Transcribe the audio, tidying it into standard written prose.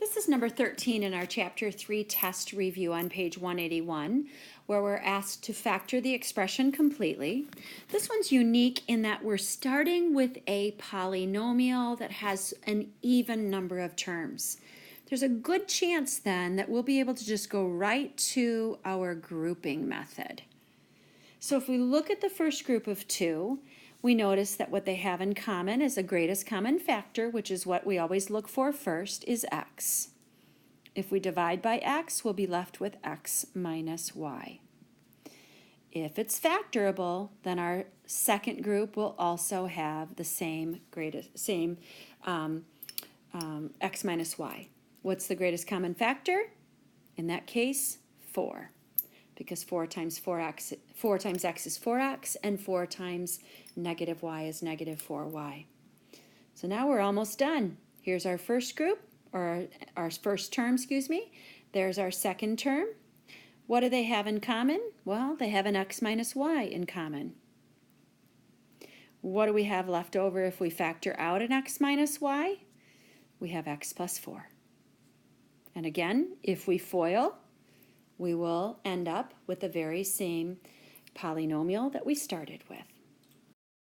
This is number 13 in our Chapter 3 test review on page 181, where we're asked to factor the expression completely. This one's unique in that we're starting with a polynomial that has an even number of terms. There's a good chance then that we'll be able to just go right to our grouping method. So if we look at the first group of two, we notice that what they have in common is a greatest common factor, which is what we always look for first, is x. If we divide by x, we'll be left with x minus y. If it's factorable, then our second group will also have the same x minus y. What's the greatest common factor? In that case, 4. Because 4 times x is 4x, and 4 times negative y is negative 4y. So now we're almost done. Here's our first group, or our first term, excuse me. There's our second term. What do they have in common? Well, they have an x minus y in common. What do we have left over if we factor out an x minus y? We have x plus 4. And again, if we FOIL, we will end up with the very same polynomial that we started with.